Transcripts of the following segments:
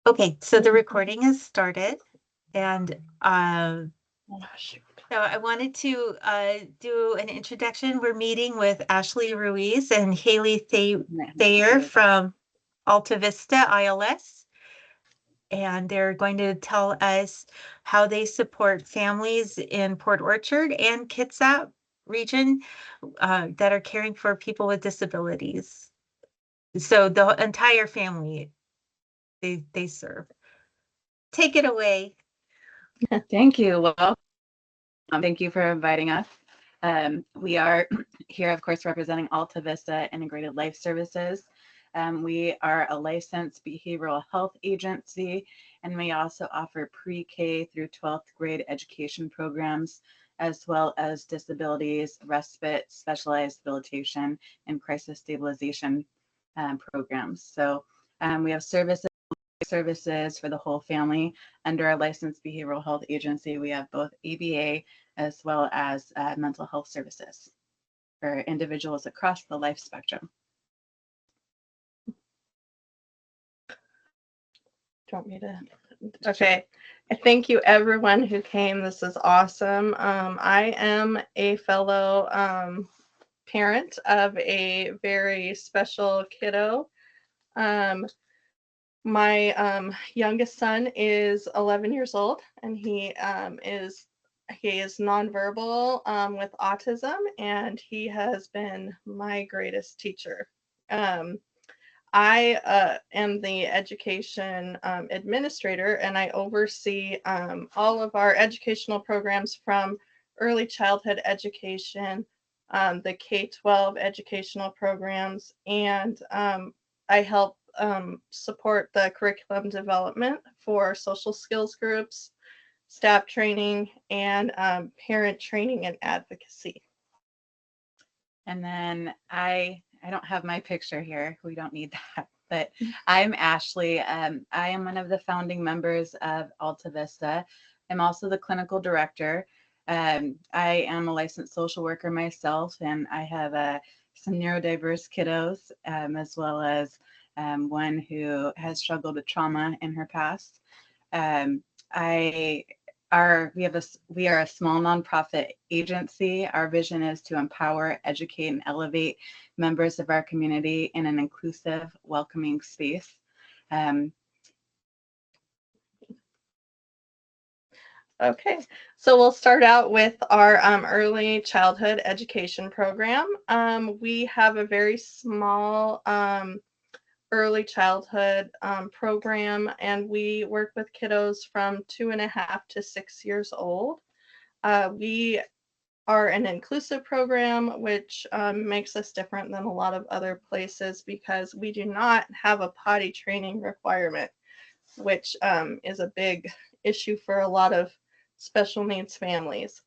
Okay, so the recording has started, and Oh, shoot. so I wanted to do an introduction. We're meeting with Ashley Ruiz and Haley Thayer from Alta Vista ILS, and they're going to tell us how they support families in Port Orchard and Kitsap region that are caring for people with disabilities. So the entire family they serve. Take it away. Thank you. Well, thank you for inviting us. We are here, of course, representing Alta Vista Integrated Life Services. We are a licensed behavioral health agency, and we also offer pre-K through 12th grade education programs, as well as disabilities, respite, specialized rehabilitation, and crisis stabilization programs. So we have services for the whole family. Under our licensed behavioral health agency, we have both ABA as well as mental health services for individuals across the life spectrum. Do you want me to? Okay. Thank you, everyone who came. This is awesome. I am a fellow parent of a very special kiddo. My youngest son is 11 years old, and he is nonverbal with autism, and he has been my greatest teacher. I am the education administrator, and I oversee all of our educational programs from early childhood education, the K-12 educational programs, and I help support the curriculum development for social skills groups, staff training, and parent training and advocacy. And then I don't have my picture here. We don't need that. But I'm Ashley. I am one of the founding members of Alta Vista. I'm also the clinical director. I am a licensed social worker myself, and I have some neurodiverse kiddos, as well as one who has struggled with trauma in her past. I we are a small nonprofit agency. Our vision is to empower, educate, and elevate members of our community in an inclusive, welcoming space. Okay, so we'll start out with our early childhood education program. We have a very small early childhood program, and we work with kiddos from 2.5 to 6 years old. We are an inclusive program, which makes us different than a lot of other places because we do not have a potty training requirement, which is a big issue for a lot of special needs families.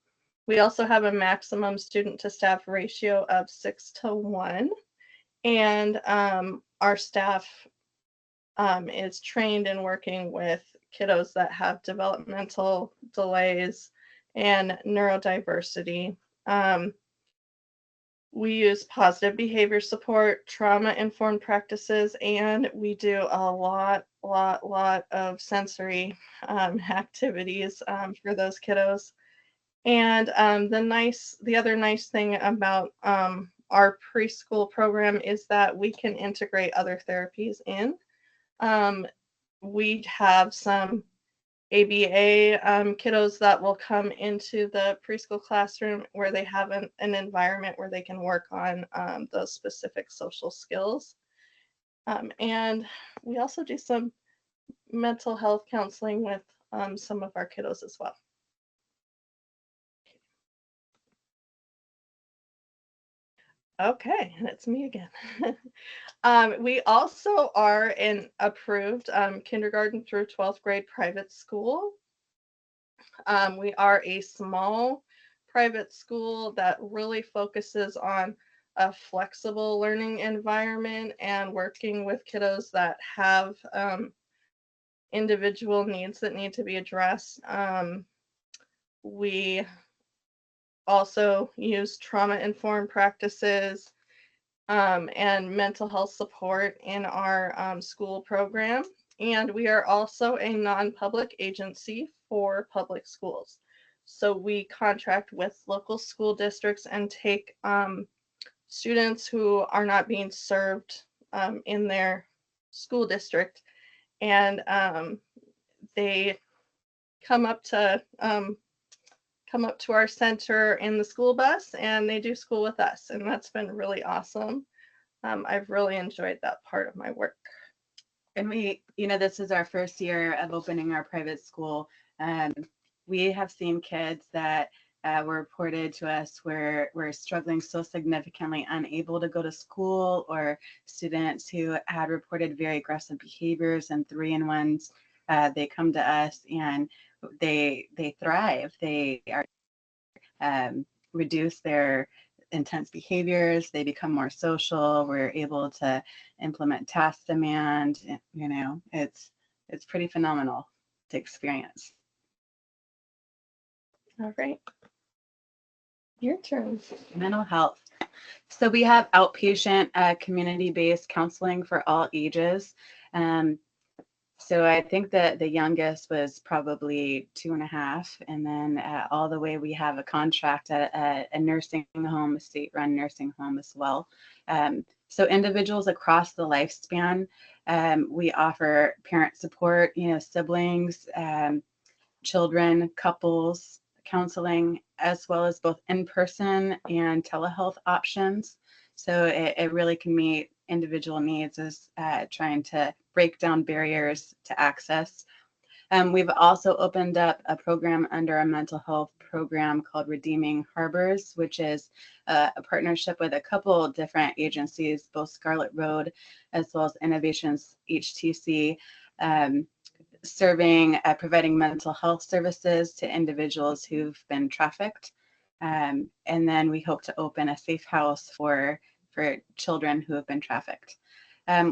We also have a maximum student to staff ratio of 6:1, and our staff is trained in working with kiddos that have developmental delays and neurodiversity. We use positive behavior support, trauma-informed practices, and we do a lot of sensory activities for those kiddos. And the other nice thing about our preschool program is that we can integrate other therapies in. We have some ABA kiddos that will come into the preschool classroom where they have an environment where they can work on those specific social skills. And we also do some mental health counseling with some of our kiddos as well. Okay, and it's me again. We also are an approved kindergarten through 12th grade private school. We are a small private school that really focuses on a flexible learning environment and working with kiddos that have individual needs that need to be addressed. We also use trauma-informed practices and mental health support in our school program. And we are also a non-public agency for public schools. So we contract with local school districts and take students who are not being served in their school district, and they come up to our center in the school bus, and they do school with us, and that's been really awesome. I've really enjoyed that part of my work. And we, this is our first year of opening our private school. We have seen kids that were reported to us were struggling so significantly, unable to go to school, or students who had reported very aggressive behaviors and 3-in-1s. They come to us and they thrive. They are reduce their intense behaviors. They become more social. We're able to implement task demand. It's pretty phenomenal to experience. All right. Your turn. Mental health. So we have outpatient community-based counseling for all ages. So I think that the youngest was probably 2.5, and then all the way we have a contract at a nursing home, a state-run nursing home as well. So individuals across the lifespan, we offer parent support, siblings, children, couples, counseling, as well as both in-person and telehealth options. So it really can meet individual needs as trying to break down barriers to access. We've also opened up a program under our mental health program called Redeeming Harbors, which is a partnership with a couple of different agencies, both Scarlet Road as well as Innovations HTC, providing mental health services to individuals who've been trafficked. And then we hope to open a safe house for children who have been trafficked.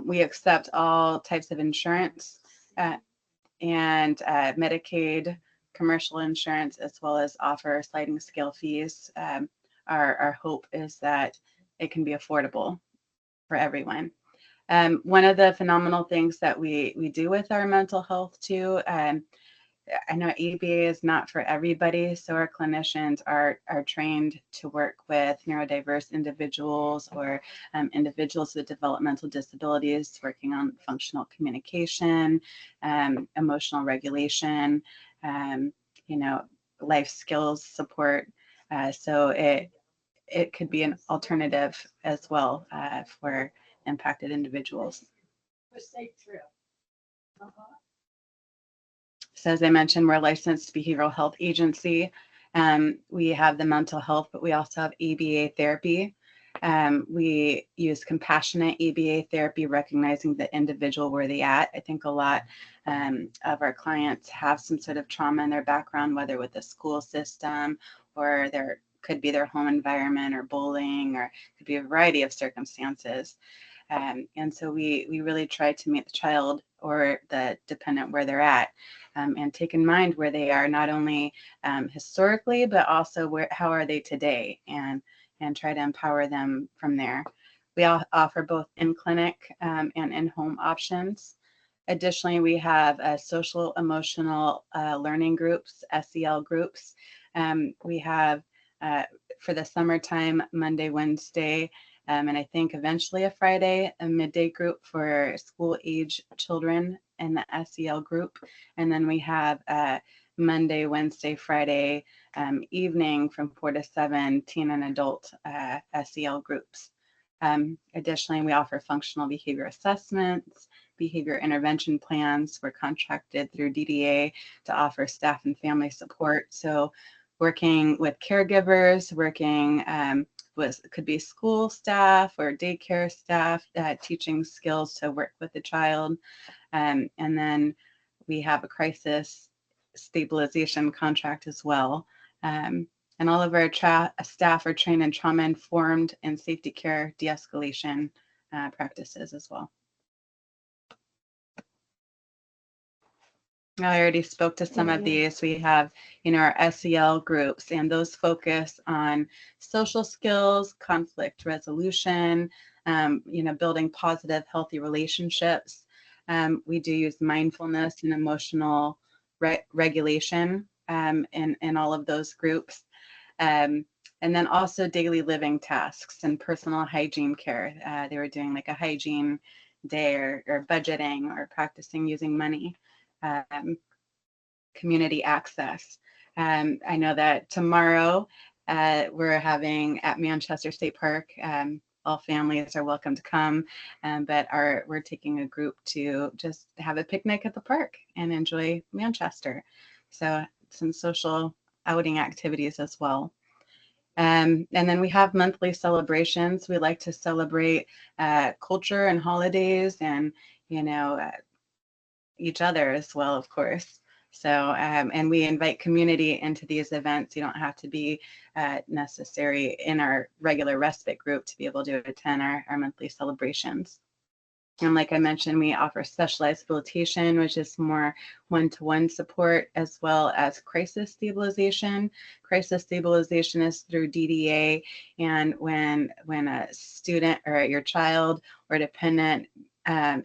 We accept all types of insurance and Medicaid, commercial insurance, as well as offer sliding scale fees. Our hope is that it can be affordable for everyone. One of the phenomenal things that we do with our mental health too, I know ABA is not for everybody, so our clinicians are trained to work with neurodiverse individuals or individuals with developmental disabilities, working on functional communication, emotional regulation, life skills support. So it could be an alternative as well for impacted individuals. So as I mentioned, we're a licensed behavioral health agency. We have the mental health, but we also have ABA therapy. We use compassionate ABA therapy, recognizing the individual where they at. I think a lot of our clients have some sort of trauma in their background, whether with the school system or there could be their home environment or bullying, or it could be a variety of circumstances. And so we really try to meet the child or the dependent where they're at, and take in mind where they are, not only historically, but also how are they today, and try to empower them from there. We all offer both in-clinic and in-home options. Additionally, we have social emotional learning groups, SEL groups. We have for the summertime, Monday, Wednesday, and I think eventually a Friday, a midday group for school age children in the SEL group. And then we have Monday, Wednesday, Friday evening from 4 to 7 teen and adult SEL groups. Additionally, we offer functional behavior assessments, behavior intervention plans. We're contracted through DDA to offer staff and family support. So working with caregivers, working could be school staff or daycare staff, teaching skills to work with the child. And then we have a crisis stabilization contract as well. And all of our staff are trained in trauma-informed and safety care de-escalation practices as well. I already spoke to some of these. We have, our SEL groups, and those focus on social skills, conflict resolution, building positive, healthy relationships. We do use mindfulness and emotional regulation in all of those groups. And then also daily living tasks and personal hygiene care. They were doing like a hygiene day or budgeting or practicing using money. Community access. I know that tomorrow we're having at Manchester State Park, all families are welcome to come, but we're taking a group to just have a picnic at the park and enjoy Manchester. So some social outing activities as well. And then we have monthly celebrations. We like to celebrate culture and holidays and, each other as well, of course. So, and we invite community into these events. You don't have to be necessary in our regular respite group to be able to attend our monthly celebrations. And like I mentioned, we offer specialized facilitation, which is more one-to-one support, as well as crisis stabilization. Crisis stabilization is through DDA, and when a student or your child or dependent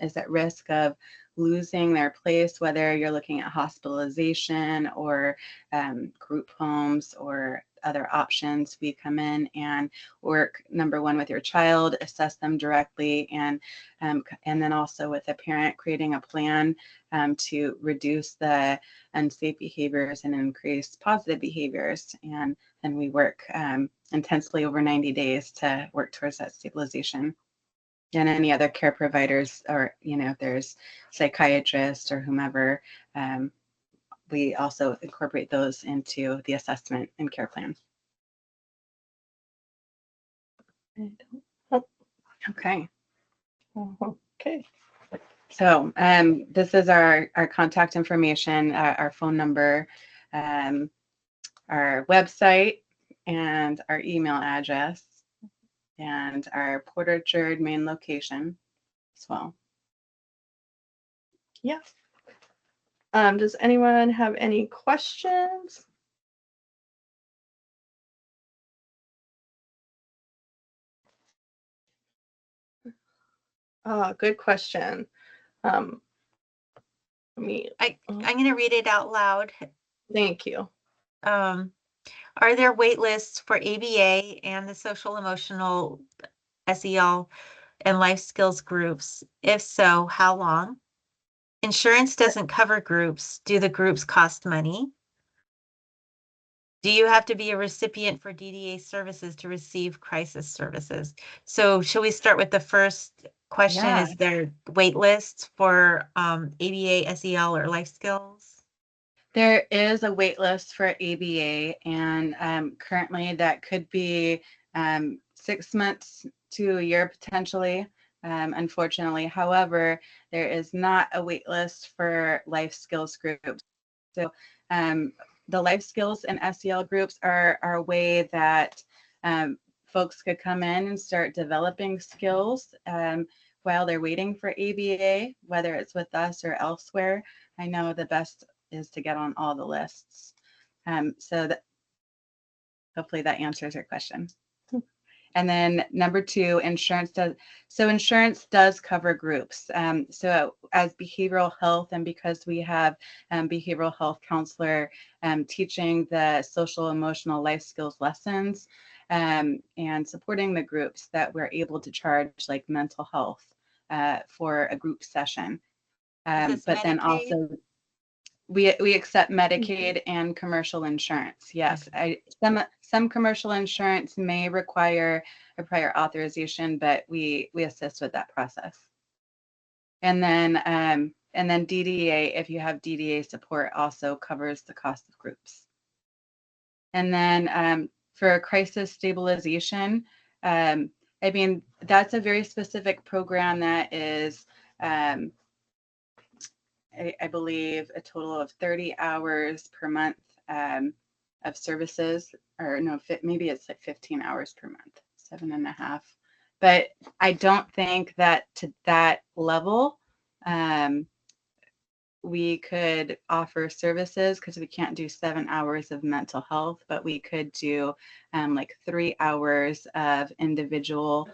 is at risk of losing their place, whether you're looking at hospitalization or group homes or other options, we come in and work, number one, with your child, assess them directly, and then also with a parent, creating a plan to reduce the unsafe behaviors and increase positive behaviors. And then we work intensely over 90 days to work towards that stabilization. And any other care providers, or if there's psychiatrists or whomever, we also incorporate those into the assessment and care plan. Okay. Okay. So this is our contact information, our phone number, our website, and our email address, and our Port Orchard main location as well. Yeah. Does anyone have any questions? Good question. I'm going to read it out loud. Thank you. Are there wait lists for ABA and the social emotional SEL and life skills groups? If so, how long? Insurance doesn't cover groups. Do the groups cost money? Do you have to be a recipient for DDA services to receive crisis services? So should we start with the first question? Yeah. Is there wait lists for ABA, SEL, or life skills? There is a wait list for ABA, and currently that could be 6 months to a year potentially, unfortunately. However, there is not a wait list for life skills groups. So the life skills and SEL groups are a way that folks could come in and start developing skills while they're waiting for ABA, whether it's with us or elsewhere. I know the best is to get on all the lists. So that hopefully that answers your question. And then number two, insurance does cover groups. So as behavioral health, and because we have behavioral health counselor teaching the social emotional life skills lessons and supporting the groups, that we're able to charge like mental health for a group session. But Medicaid? then also we accept Medicaid and commercial insurance. Yes, some commercial insurance may require a prior authorization, but we assist with that process. And then DDA, if you have DDA support, also covers the cost of groups. And then for crisis stabilization, I mean, that's a very specific program that is I believe a total of 30 hours per month of services, or no, maybe it's like 15 hours per month, 7.5. But I don't think that to that level, we could offer services, because we can't do 7 hours of mental health, but we could do like 3 hours of individual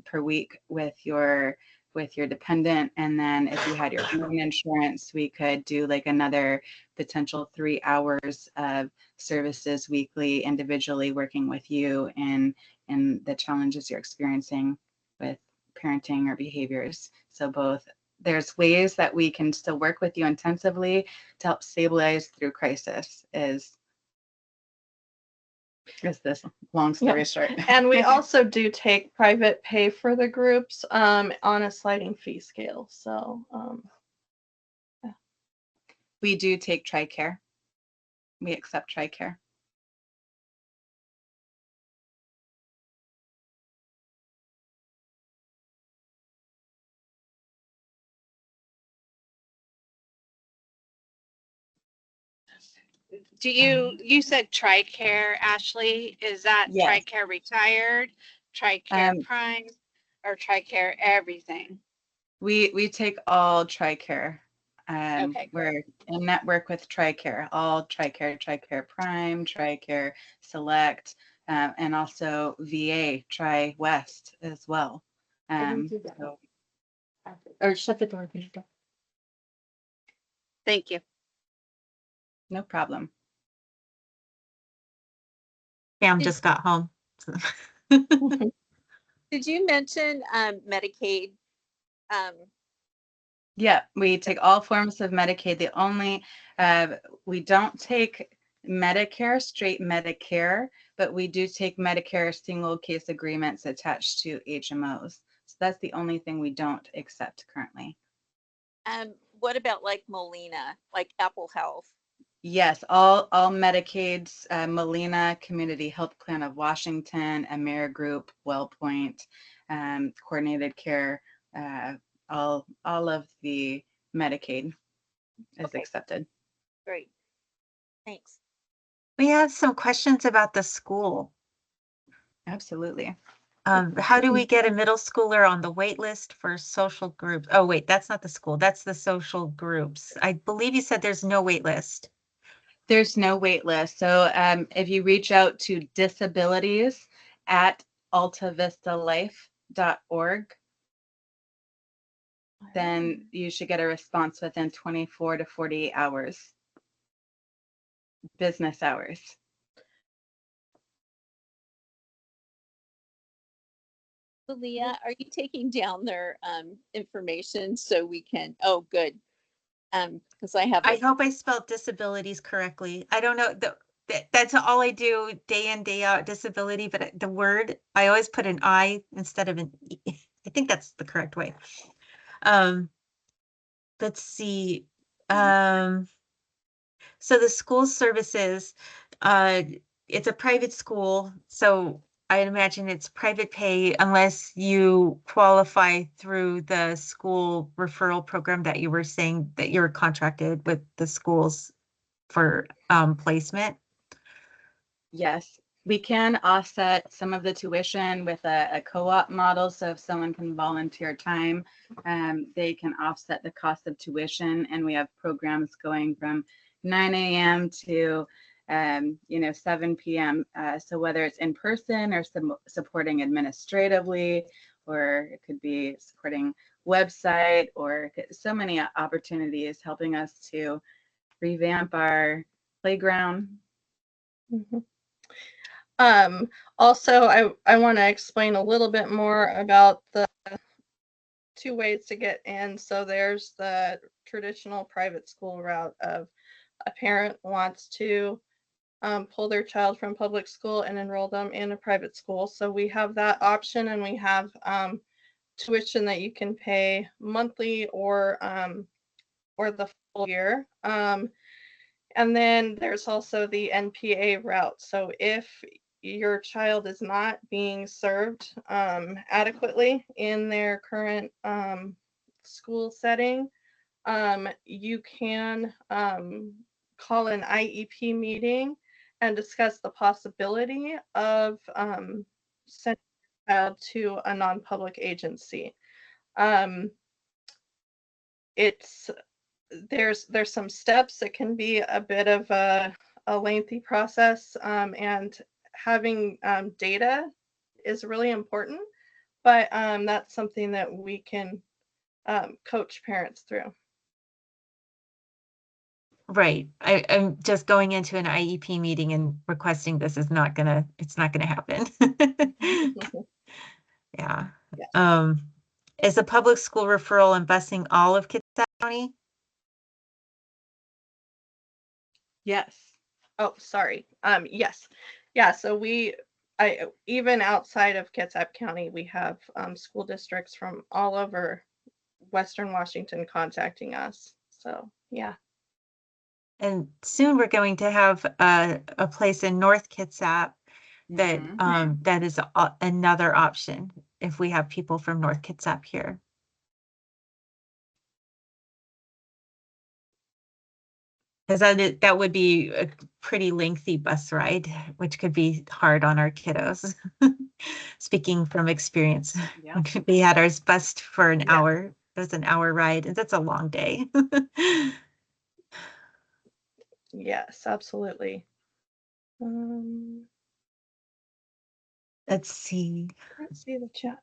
per week with your with your dependent. And then if you had your own insurance, we could do like another potential 3 hours of services weekly, individually working with you in the challenges you're experiencing with parenting or behaviors. So both, there's ways that we can still work with you intensively to help stabilize through crisis is this long story short. And we also do take private pay for the groups on a sliding fee scale. So We do take TRICARE. We accept TRICARE. Do you said TRICARE, Ashley? Is that Yes. TRICARE retired, TRICARE Prime, or TRICARE everything? We take all TRICARE. Okay, We're in network with TRICARE, all TRICARE, TRICARE Prime, TRICARE Select, and also VA, Tri-West as well. So, Or shut the door. thank you. no problem. Pam just got home. Did you mention Medicaid? Yeah, we take all forms of Medicaid. The only, we don't take Medicare, straight Medicare, but we do take Medicare single case agreements attached to HMOs. So that's the only thing we don't accept currently. What about like Molina, like Apple Health? Yes, all Medicaids, Molina, Community Health Plan of Washington, AmeriGroup, WellPoint, Coordinated Care, all of the Medicaid is Okay. accepted. Great. Thanks. We have some questions about the school. Absolutely. How do we get a middle schooler on the wait list for social groups? Oh, wait, that's not the school. That's the social groups. I believe you said there's no wait list. There's no wait list. So if you reach out to disabilities at altavistalife.org, then you should get a response within 24 to 48 hours, business hours. Leah, are you taking down their information so we can? Oh, good. Because I have. I hope I spelled disabilities correctly. I don't know. That's all I do day in, day out, disability, but the word, I always put an I instead of an E. I think that's the correct way. Let's see. So the school services, it's a private school, so I imagine it's private pay unless you qualify through the school referral program that you were saying that you're contracted with the schools for placement. Yes, we can offset some of the tuition with a co-op model. So if someone can volunteer time, they can offset the cost of tuition. And we have programs going from 9 a.m. to 7 p.m. So whether it's in person or supporting administratively, or it could be supporting website, or so many opportunities helping us to revamp our playground. Mm-hmm. Also, I want to explain a little bit more about the 2 ways to get in. So there's the traditional private school route of a parent wants to pull their child from public school and enroll them in a private school. So we have that option, and we have tuition that you can pay monthly or the full year. And then there's also the NPA route. So if your child is not being served adequately in their current school setting, you can call an IEP meeting and discuss the possibility of sending your child to a non-public agency. There's some steps. It can be a bit of a lengthy process, and having data is really important, but that's something that we can coach parents through. Right. I'm just going into an IEP meeting and requesting this is not gonna, it's not gonna happen. Yeah. Yes. Is the public school referral and busing all of Kitsap County? Yes. Oh, sorry. Yes. Yeah, so even outside of Kitsap County, we have school districts from all over Western Washington contacting us. So, yeah. And soon we're going to have a place in North Kitsap that Mhm. that is another option if we have people from North Kitsap here. Because that would be a pretty lengthy bus ride, which could be hard on our kiddos. Speaking from experience, Yeah. we had ours bused for an Yeah. hour. It was an hour ride, and that's a long day. Yes, absolutely. Um, Let's see. let's see the chat.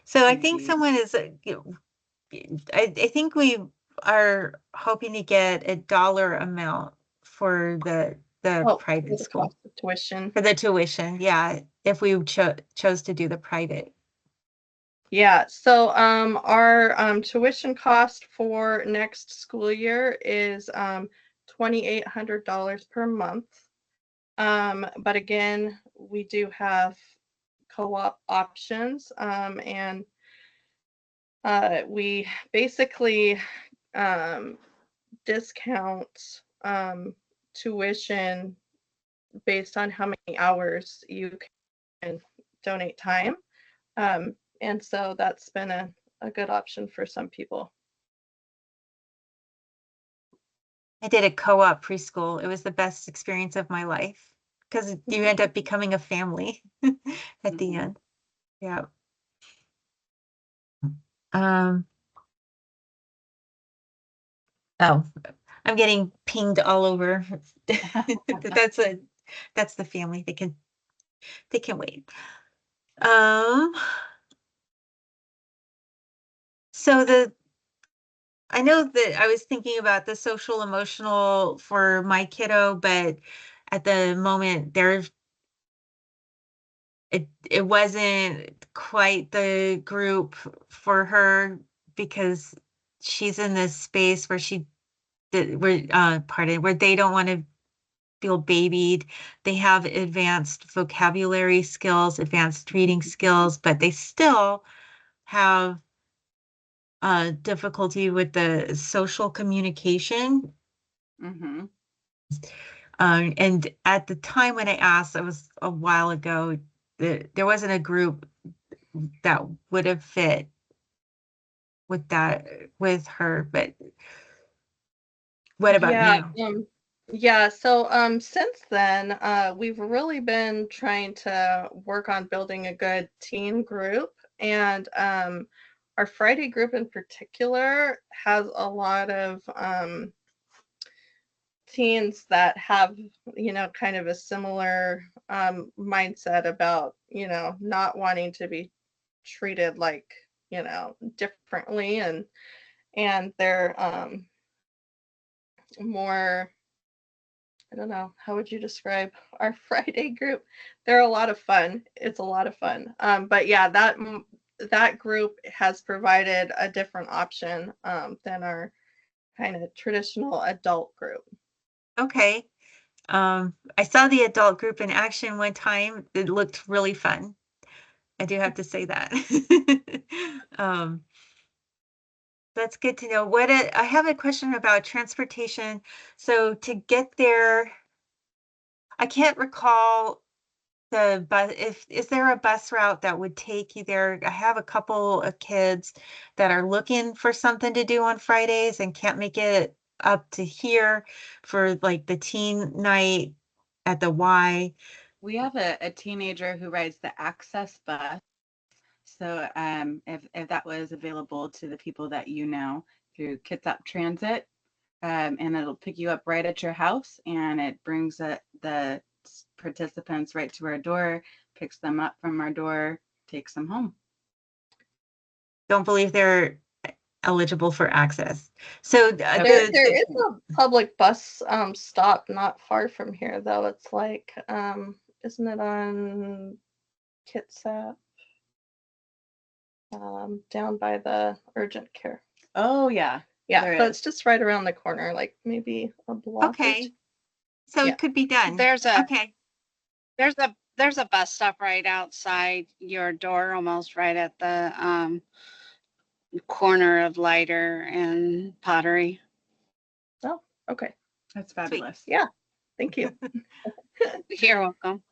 So I think Maybe. someone is, I think we are hoping to get a dollar amount for the Oh, for private the school, cost of tuition. for the tuition. Yeah, if we chose to do the private. Yeah, so our tuition cost for next school year is $2,800 per month. But again, we do have co-op options, and we basically discount tuition based on how many hours you can donate time. And so that's been a good option for some people. I did a co-op preschool. It was the best experience of my life because you end up becoming a family at the Mhm. end. Yeah. Um, oh, I'm getting pinged all over. That's the family. They can wait. So I know that I was thinking about the social emotional for my kiddo, but at the moment it wasn't quite the group for her because she's in this space where where they don't want to feel babied. They have advanced vocabulary skills, advanced reading skills, but they still have difficulty with the social communication. Mhm. And at the time when I asked, it was a while ago, there wasn't a group that would have fit with that with her. But what about Yeah, you? yeah, so since then, we've really been trying to work on building a good teen group. And our Friday group in particular has a lot of teens that have, kind of a similar mindset about, not wanting to be treated like, differently, and they're more, I don't know, how would you describe our Friday group? They're a lot of fun. It's a lot of fun. But yeah, that group has provided a different option than our kind of traditional adult group. Okay. I saw the adult group in action one time. It looked really fun. I do have to say that. Um, that's good to know. I have a question about transportation. So to get there, I can't recall the bus, if is there a bus route that would take you there? I have a couple of kids that are looking for something to do on Fridays and can't make it up to here for like the teen night at the Y. We have a teenager who rides the access bus. So if that was available to the people that you know through Kitsap Transit, and it'll pick you up right at your house, and it brings the participants right to our door, picks them up from our door, takes them home. Don't believe they're eligible for access. So There is a public bus stop not far from here, though. It's like, isn't it on Kitsap? Down by the urgent care. Oh, yeah. Yeah, There so is. it's just right around the corner, like maybe a block. Or okay. two. So Yeah. it could be done. There's a Okay. there's a bus stop right outside your door, almost right at the corner of Lighter and Pottery. Oh, okay. That's fabulous. Yeah, thank you. You're welcome.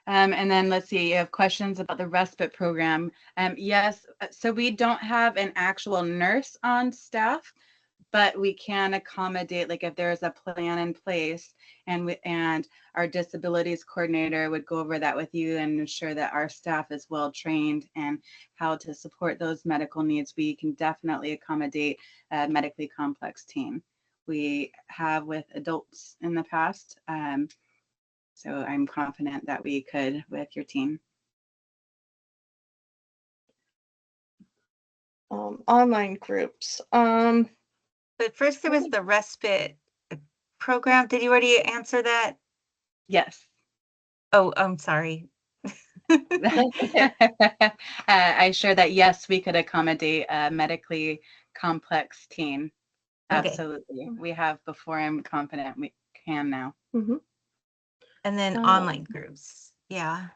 And then let's see, you have questions about the respite program. Yes, so we don't have an actual nurse on staff, but we can accommodate, like if there's a plan in place and our disabilities coordinator would go over that with you and ensure that our staff is well trained and how to support those medical needs, we can definitely accommodate a medically complex team. We have with adults in the past. So I'm confident that we could with your team. Online groups. But first there was the respite program. Did you already answer that? Yes. Oh, I'm sorry. I share that, yes, we could accommodate a medically complex team. Okay. Absolutely. We have before, I'm confident we can now. Mhm. And then online groups. Yeah.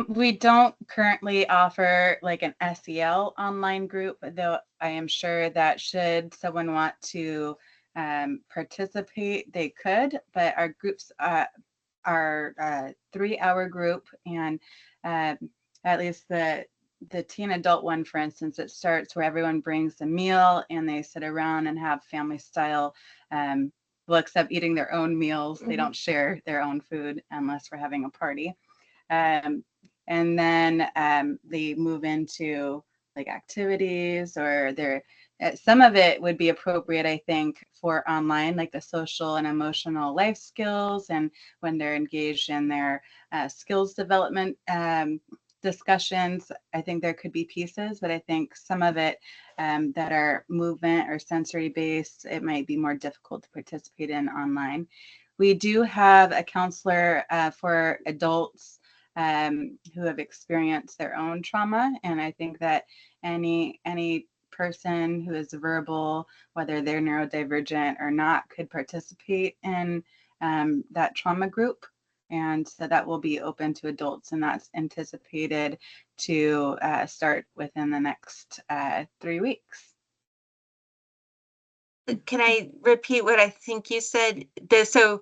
We don't currently offer like an SEL online group, though I am sure that should someone want to participate, they could, but our groups are a 3-hour group, and at least the teen adult one, for instance, it starts where everyone brings a meal and they sit around and have family style, well, except eating their own meals. They don't share their own food unless we're having a party. And then they move into like activities, or some of it would be appropriate, I think, for online, like the social and emotional life skills, and when they're engaged in their skills development discussions. I think there could be pieces, but I think some of it that are movement or sensory based, it might be more difficult to participate in online. We do have a counselor for adults who have experienced their own trauma. And I think that any person who is verbal, whether they're neurodivergent or not, could participate in that trauma group. And so that will be open to adults, and that's anticipated to start within the next 3 weeks. Can I repeat what I think you said? So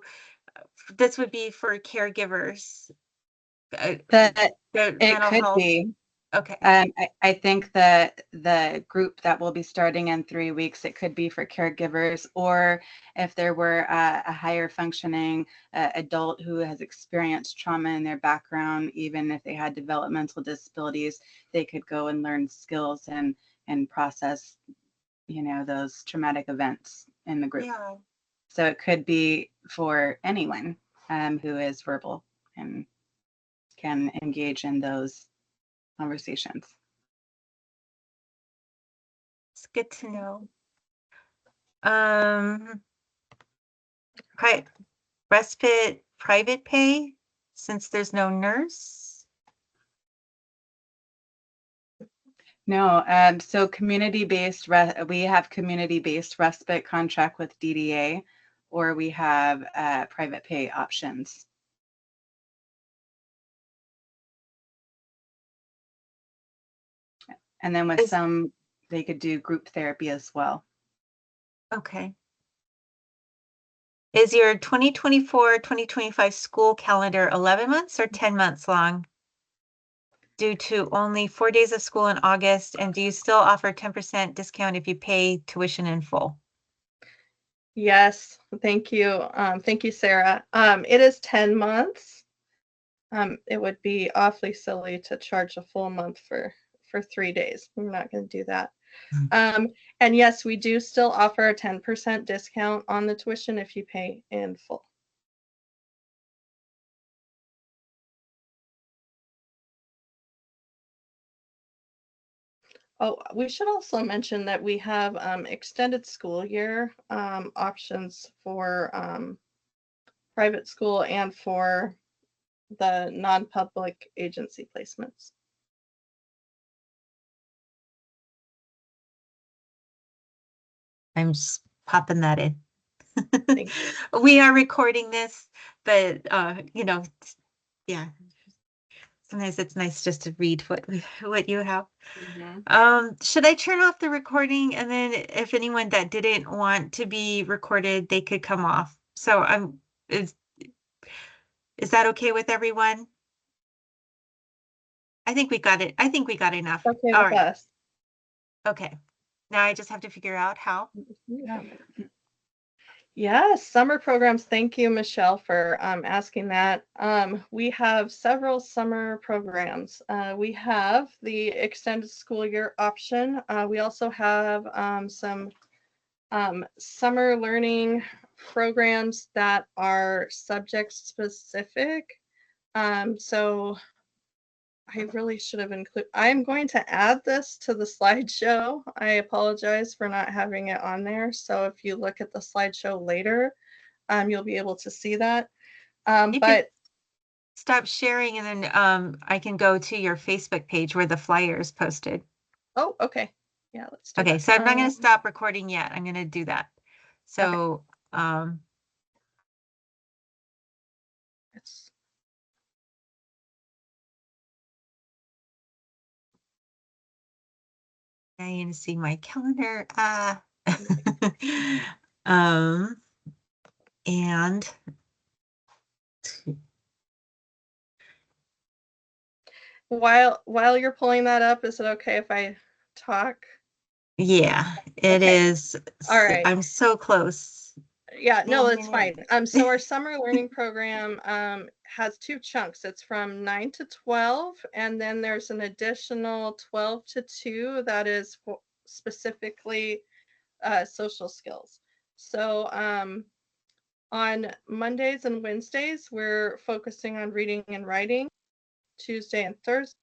this would be for caregivers. That The it mental could health. be. Okay. I think that the group that will be starting in 3 weeks, it could be for caregivers, or if there were a higher functioning adult who has experienced trauma in their background, even if they had developmental disabilities, they could go and learn skills and process, those traumatic events in the group. Yeah. So it could be for anyone who is verbal and can engage in those conversations. It's good to know. Respite private pay, since there's no nurse. No, so community-based, we have community-based respite contract with DDA, or we have private pay options. And then with some, they could do group therapy as well. Okay. Is your 2024-2025 school calendar 11 months or 10 months long? Due to only 4 days of school in August, and do you still offer 10% discount if you pay tuition in full? Yes, thank you. Thank you, Sarah. It is 10 months. It would be awfully silly to charge a full month for 3 days. We're not going to do that. And yes, we do still offer a 10% discount on the tuition if you pay in full. Oh, we should also mention that we have extended school year options for private school and for the non-public agency placements. I'm just popping that in. Thank you. We are recording this, but yeah. Sometimes it's nice just to read what you have. Should I turn off the recording, and then if anyone that didn't want to be recorded, they could come off? So is that okay with everyone? I think we got it. I think we got enough. Okay All with right. us. Okay. Now I just have to figure out how. Yes, summer programs. Thank you, Michelle, for asking that. We have several summer programs. We have the extended school year option. We also have some summer learning programs that are subject specific. So I really should have included, I'm going to add this to the slideshow. I apologize for not having it on there. So if you look at the slideshow later, you'll be able to see that. You can But stop sharing, and then I can go to your Facebook page where the flyer is posted. oh, okay. Yeah, let's do Okay, that. so I'm not going to stop recording yet. I'm going to do that. So It's, now you can see my calendar. And while you're pulling that up, is it okay if I talk? yeah, it Okay. is. All right. I'm so close. Yeah, no, Man, that's fine. So our summer learning program has two chunks. It's from 9 to 12, and then there's an additional 12 to 2 that is specifically social skills. So on Mondays and Wednesdays, we're focusing on reading and writing. Tuesday and Thursday,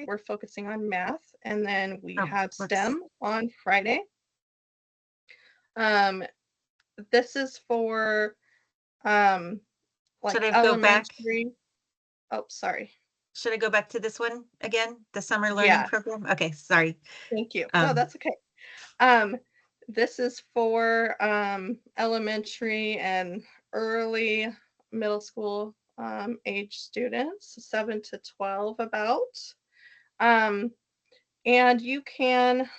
we're focusing on math, and then we have STEM on Friday. This is for like Should I go back? elementary. Oh, sorry. Should I go back to this one again? The summer learning program? Okay, sorry. Thank you. No, that's okay. This is for elementary and early middle school age students, 7 to 12 about. And you can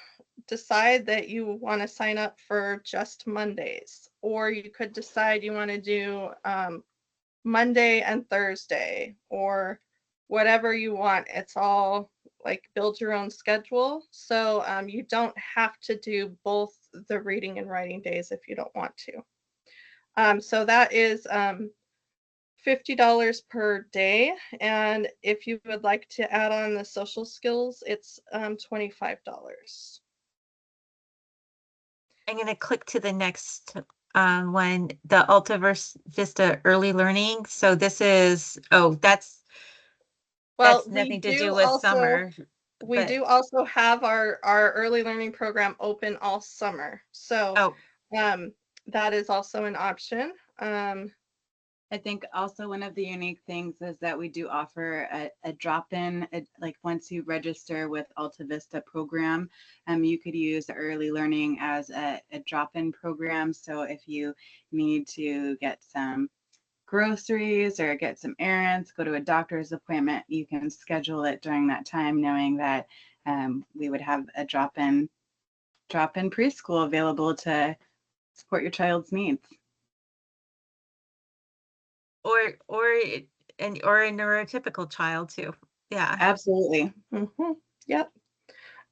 decide that you want to sign up for just Mondays, or you could decide you want to do Monday and Thursday, or whatever you want. It's all like build your own schedule. So you don't have to do both the reading and writing days if you don't want to. So that is $50 per day. And if you would like to add on the social skills, it's $25. I'm going to click to the next one, the Alta Vista early learning. So this is, that's nothing to do with summer. We do also have our early learning program open all summer. So that is also an option. I think also one of the unique things is that we do offer a drop-in, like once you register with Alta Vista program, you could use early learning as a drop-in program. So if you need to get some groceries or get some errands, go to a doctor's appointment, you can schedule it during that time, knowing that we would have a drop-in preschool available to support your child's needs. Or a neurotypical child too. Yeah, absolutely. Yep.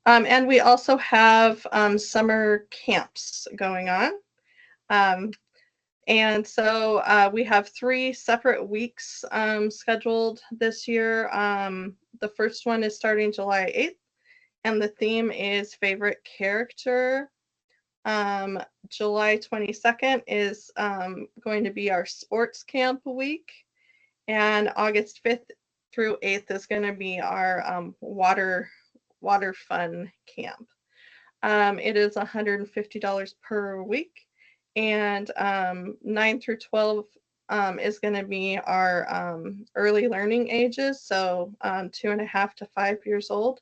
And we also have summer camps going on. And so we have 3 separate weeks scheduled this year. The first one is starting July 8th, and the theme is favorite character. July 22nd is going to be our sports camp week, and August 5th through 8th is going to be our water water fun camp. It is $150 per week, and 9 through 12 is going to be our early learning ages, so 2.5 to 5 years old.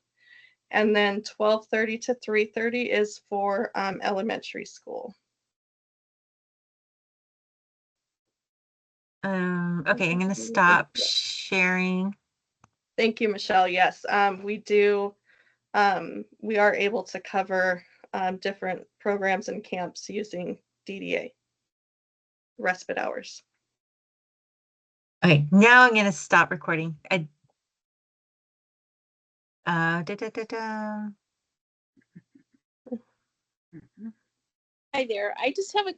And then 12:30 to 3:30 is for elementary school. Okay, I'm gonna stop sharing. Thank you, Michelle. Yes, we do. We are able to cover different programs and camps using DDA respite hours. Okay, now I'm gonna stop recording. Da, da, da, da. Hi there. I just have a